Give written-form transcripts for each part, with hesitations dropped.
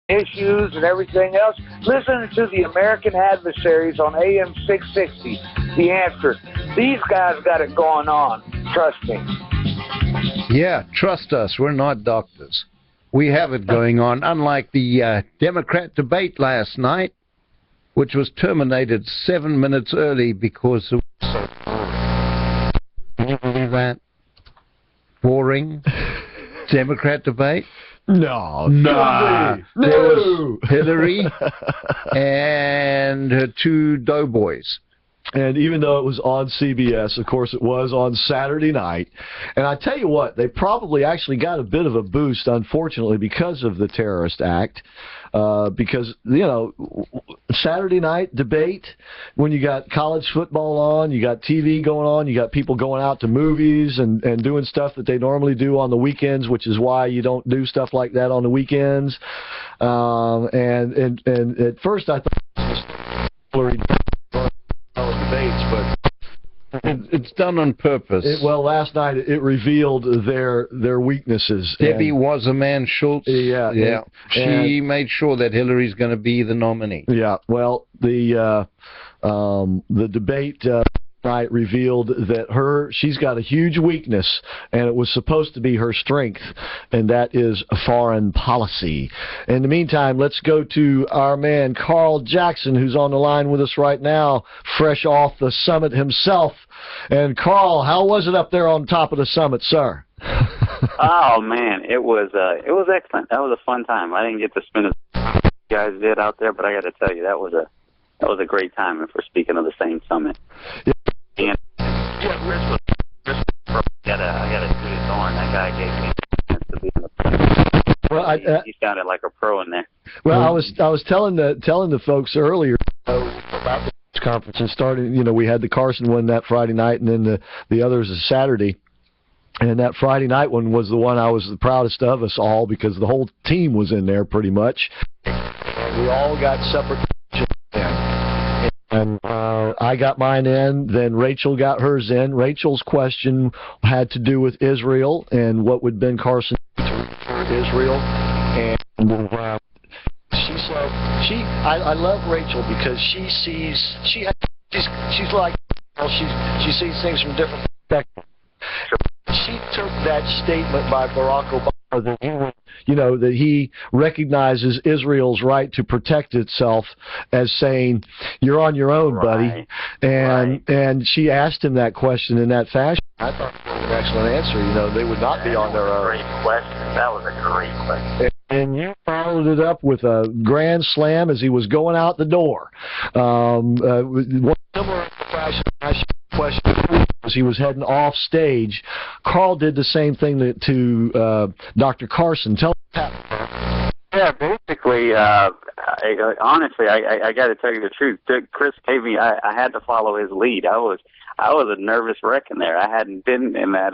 issues and everything else, listen to the American Adversaries on AM 660. The Answer. These guys got it going on. Trust me. Yeah, trust us. We're not doctors. We have it going on, unlike the Democrat debate last night, which was terminated 7 minutes early because it was so that boring Democrat debate. No. There was Hillary and her two doughboys. And even though it was on CBS, of course, it was on Saturday night. And I tell you what, they probably actually got a bit of a boost, unfortunately, because of the terrorist act. Because, you know, Saturday night debate, when you got college football on, you got TV going on, you got people going out to movies and doing stuff that they normally do on the weekends, which is why you don't do stuff like that on the weekends. And at first I thought Hillary debates, but it's done on purpose. Well, last night it revealed their weaknesses. Debbie was a man, Schultz. Yeah. She made sure that Hillary's going to be the nominee. Yeah. Well, the debate night revealed that she's got a huge weakness, and it was supposed to be her strength, and that is foreign policy. In the meantime, let's go to our man Carl Jackson, who's on the line with us right now, fresh off the summit himself. And Carl, how was it up there on top of the summit, sir? Oh man, it was excellent. That was a fun time. I didn't get to spend as you guys did out there, but I got to tell you, that was a great time. If we're speaking of the same summit. Yeah. And Chris was I got to do his horn. That guy gave me a chance to be in the. Well, he sounded like a pro in there. Well, I was telling the folks earlier about the conference and starting. You know, we had the Carson one that Friday night, and then the others is Saturday. And that Friday night one was the one I was the proudest of us all, because the whole team was in there pretty much. And we all got separate. And I got mine in, then Rachel got hers in. Rachel's question had to do with Israel and what would Ben Carson do for Israel. And she said, I love Rachel because she's like, she sees things from different perspectives. She took that statement by Barack Obama that he recognizes Israel's right to protect itself as saying, you're on your own, buddy. And she asked him that question in that fashion. I thought it was an excellent answer. They would not be on their own. Great question. That was a great question. And you followed it up with a grand slam as he was going out the door. Similar fashion question as he was heading off stage. Carl did the same thing to Dr. Carson. Tell us that. Yeah, basically, honestly, I got to tell you the truth. Chris gave me. I had to follow his lead. I was a nervous wreck in there. I hadn't been in that.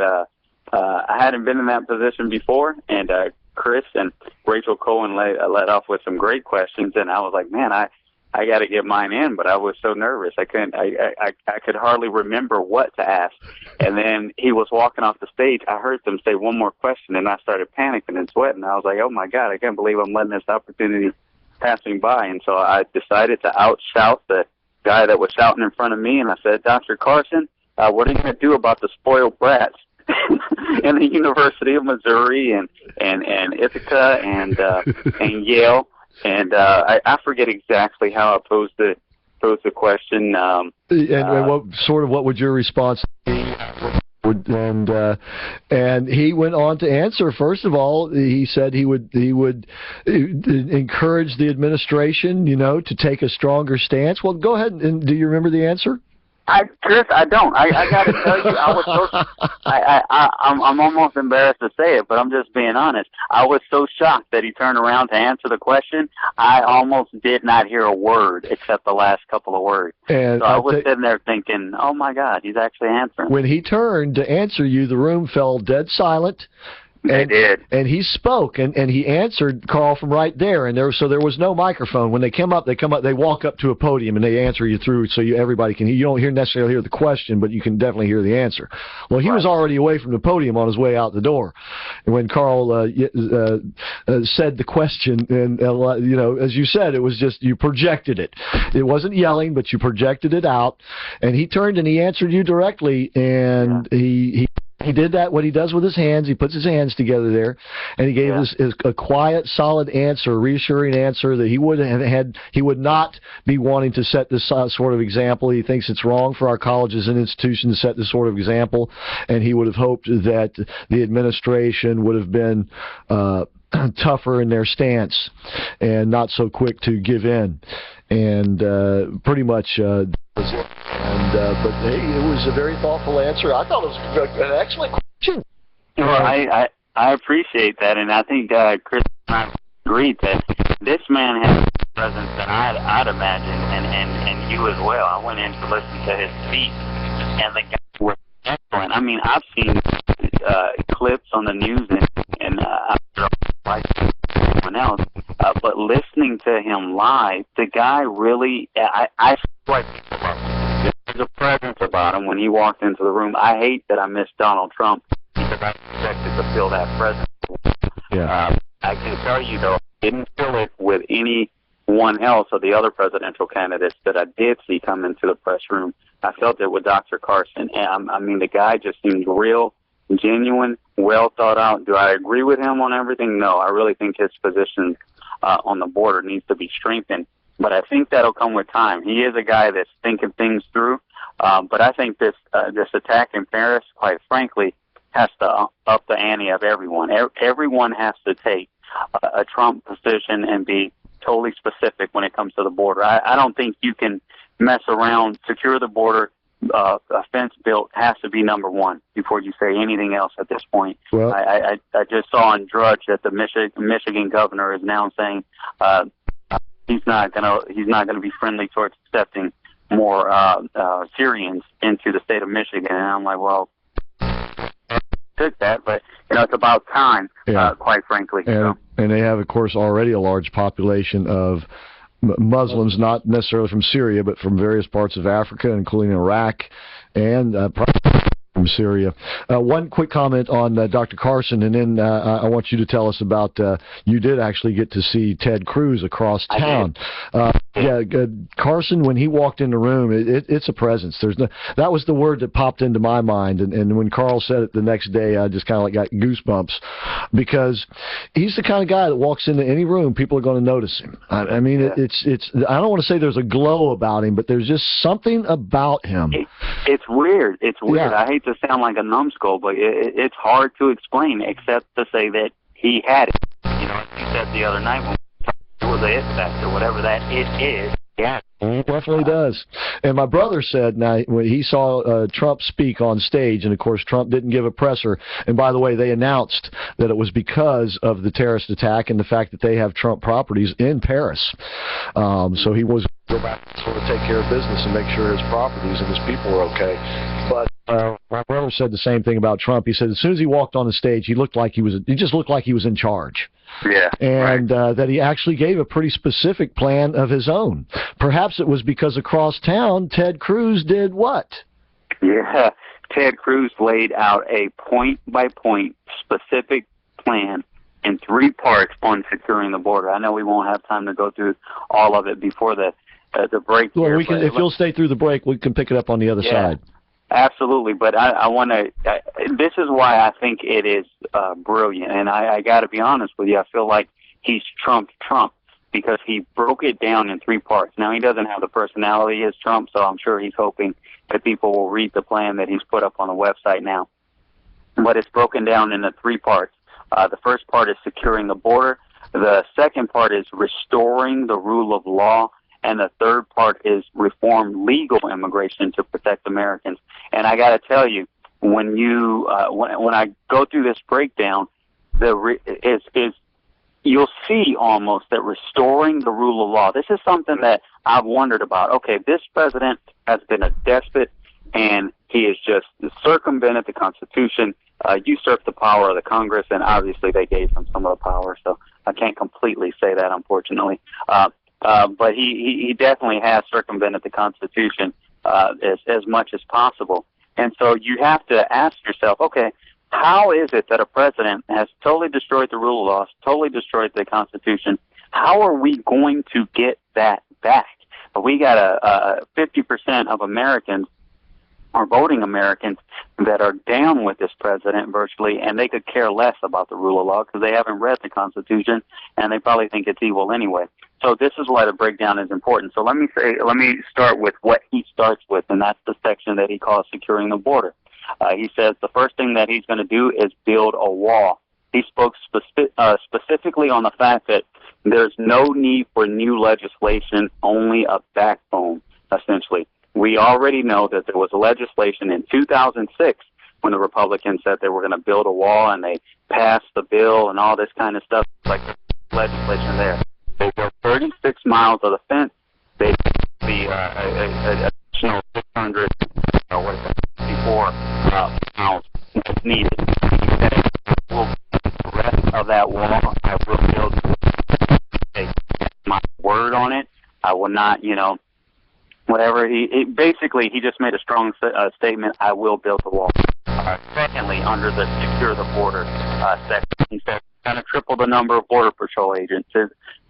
I hadn't been in that position before, and Chris and Rachel Cohen led off with some great questions, and I was like, man, I got to get mine in, but I was so nervous. I could hardly remember what to ask. And then he was walking off the stage. I heard them say one more question, and I started panicking and sweating. I was like, oh my God, I can't believe I'm letting this opportunity pass me by. And so I decided to outshout the guy that was shouting in front of me. And I said, Dr. Carson, what are you going to do about the spoiled brats in the University of Missouri and Ithaca and Yale? And I forget exactly how I posed the question. What would your response be? And he went on to answer. First of all, he said he would encourage the administration, to take a stronger stance. Well, go ahead. And do you remember the answer? Chris, I don't. I got to tell you, I was so. I'm almost embarrassed to say it, but I'm just being honest. I was so shocked that he turned around to answer the question. I almost did not hear a word except the last couple of words. And so I was sitting there thinking, "Oh my God, he's actually answering." When he turned to answer you, the room fell dead silent. They did. And he spoke, and he answered Carl from right there. And there was no microphone. When they walk up to a podium and they answer you through, so everybody can hear. You don't necessarily hear the question, but you can definitely hear the answer. Well, he was already away from the podium on his way out the door, and when Carl said the question, and as you said, it was just you projected it. It wasn't yelling, but you projected it out, and he turned and he answered you directly, and he did that, what he does with his hands. He puts his hands together there, and he gave us a quiet, solid answer, reassuring answer that he would not be wanting to set this sort of example. He thinks it's wrong for our colleges and institutions to set this sort of example, and he would have hoped that the administration would have been tougher in their stance and not so quick to give in. And pretty much but hey, it was a very thoughtful answer. I thought it was an excellent question. Well, I appreciate that, and I think Chris and I agreed that this man has more presence than I'd imagined, and you as well. I went in to listen to his speech, and the guys were excellent. I mean, I've seen clips on the news, and I'm like anyone else, but listening to him live, the guy really, I feel like people love him. There's a presence about him when he walked into the room. I hate that I missed Donald Trump because I expected to feel that presence. Yeah. I can tell you, though, I didn't feel it with anyone else of the other presidential candidates that I did see come into the press room. I felt it with Dr. Carson. And I mean, the guy just seemed real, genuine, well thought out. Do I agree with him on everything? No. I really think his position on the border needs to be strengthened. But I think that'll come with time. He is a guy that's thinking things through. But I think this attack in Paris, quite frankly, has to up the ante of everyone. Everyone has to take a Trump position and be totally specific when it comes to the border. I don't think you can mess around. Secure the border. A fence built has to be number one before you say anything else at this point. Well, I just saw on Drudge that the Michigan governor is now saying he's not gonna be friendly towards accepting more Syrians into the state of Michigan. And I'm like, well, took that, but it's about time, quite frankly. And they have, of course, already a large population of Muslims, not necessarily from Syria, but from various parts of Africa, including Iraq and from Syria. One quick comment on Dr. Carson, and then I want you to tell us about you did actually get to see Ted Cruz across town. Carson, when he walked in the room, it's a presence. That was the word that popped into my mind, and when Carl said it the next day, I just kind of got goosebumps, because he's the kind of guy that walks into any room, people are going to notice him. I mean, it's I don't want to say there's a glow about him, but there's just something about him. It's weird. It's weird. I hate to sound like a numbskull, but it's hard to explain except to say that he had it. As you said the other night when it was a it factor, whatever that it is. Yeah, it definitely does. And my brother said when he saw Trump speak on stage, and of course Trump didn't give a presser, and by the way, they announced that it was because of the terrorist attack and the fact that they have Trump properties in Paris. So he was go back and sort of take care of business and make sure his properties and his people were okay. But my brother said the same thing about Trump. He said as soon as he walked on the stage, he just looked like he was in charge. Yeah, and that he actually gave a pretty specific plan of his own. Perhaps it was because across town, Ted Cruz did what? Yeah, Ted Cruz laid out a point-by-point specific plan in 3 parts on securing the border. I know we won't have time to go through all of it before the break. Well, we can, if you'll stay through the break, we can pick it up on the other side. Absolutely, but I want to. This is why I think it is brilliant, and I got to be honest with you. I feel like he's trumped Trump because he broke it down in 3 parts. Now he doesn't have the personality as Trump, so I'm sure he's hoping that people will read the plan that he's put up on the website now. But it's broken down into 3 parts. The first part is securing the border. The second part is restoring the rule of law. And the third part is reform legal immigration to protect Americans. And I got to tell you, when you when I go through this breakdown, you'll see almost that restoring the rule of law. This is something that I've wondered about. Okay, this president has been a despot, and He has just circumvented the Constitution, usurped the power of the Congress, and obviously they gave him some of the power. So I can't completely say that, unfortunately. But he definitely has circumvented the Constitution as much as possible. And so you have to ask yourself, okay, how is it that a president has totally destroyed the rule of law, totally destroyed the Constitution? How are we going to get that back? We got 50% of Americans, or voting Americans, that are down with this president virtually, and they could care less about the rule of law because they haven't read the Constitution, and they probably think it's evil anyway. So this is why the breakdown is important. So let me start with what he starts with, and that's the section that he calls securing the border. He says the first thing that he's going to do is build a wall. He spoke specifically on the fact that there's no need for new legislation, only a backbone, essentially. We already know that there was legislation in 2006 when the Republicans said they were going to build a wall, and they passed the bill and all this kind of stuff, like the legislation there. They built 36 miles of the fence. They the additional 600, what is that, 54 miles needed. We'll the rest of that wall. I will build. Take my word on it. I will not, whatever. He basically just made a strong statement. I will build the wall. Secondly, under the secure the border section, he said kind of triple the number of border patrol agents.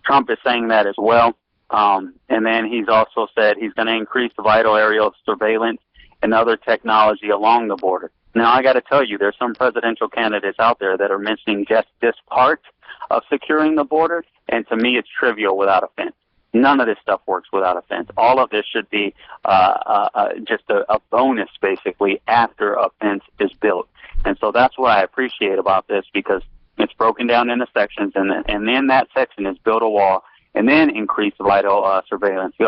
Trump is saying that as well. And then he's also said he's going to increase the vital aerial surveillance and other technology along the border. Now, I got to tell you, there's some presidential candidates out there that are mentioning just this part of securing the border, and to me, it's trivial without a fence. None of this stuff works without a fence. All of this should be just a bonus, basically, after a fence is built. And so that's what I appreciate about this, because it's broken down into sections, and then that section is build a wall, and then increase vital surveillance. He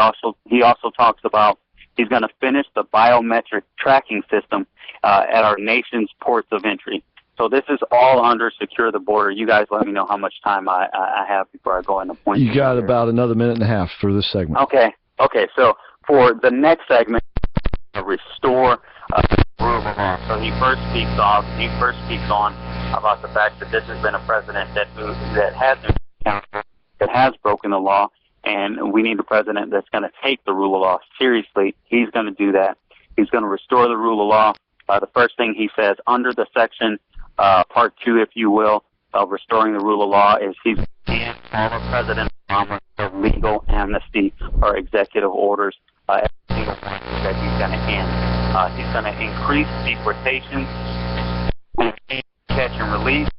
also talks about he's going to finish the biometric tracking system at our nation's ports of entry. So this is all under secure the border. You guys let me know how much time I have before I go into points. You got about another minute and a half for this segment. Okay. So for the next segment, restore rule of law. So he first speaks on about the fact that this has been a president that has been accountable, that has broken the law, and we need a president that's going to take the rule of law seriously. He's going to do that. He's going to restore the rule of law. The first thing he says under the section, part 2, if you will, of restoring the rule of law is he's in all of President Obama's legal amnesty or executive orders, every single one that he's going to end. He's going to increase deportations, catch and release.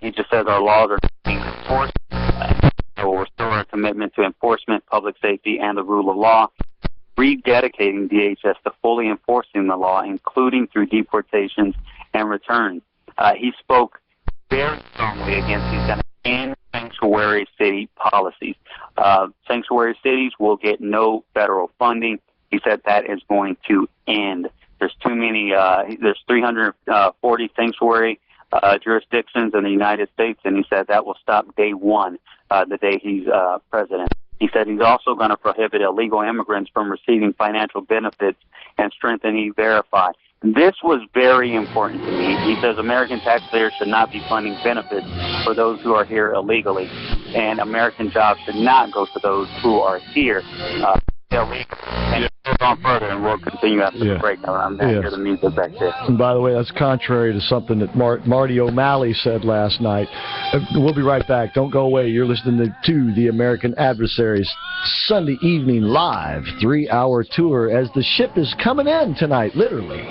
He just says our laws are being enforced. It will restore our commitment to enforcement, public safety, and the rule of law, rededicating DHS to fully enforcing the law, including through deportations and returns. He spoke very strongly against these kind of sanctuary city policies. Sanctuary cities will get no federal funding. He said that is going to end. There's too many. There's 340 sanctuary jurisdictions in the United States, and he said that will stop day one, the day he's president. He said he's also going to prohibit illegal immigrants from receiving financial benefits and strengthen E-Verify. This was very important to me. He says American taxpayers should not be funding benefits for those who are here illegally, and American jobs should not go to those who are here illegally. And it goes on further, and we'll continue after the break. I'm going to hear the music back there. And by the way, that's contrary to something that Marty O'Malley said last night. We'll be right back. Don't go away. You're listening to The American Adversaries Sunday evening live 3-hour tour as the ship is coming in tonight, literally.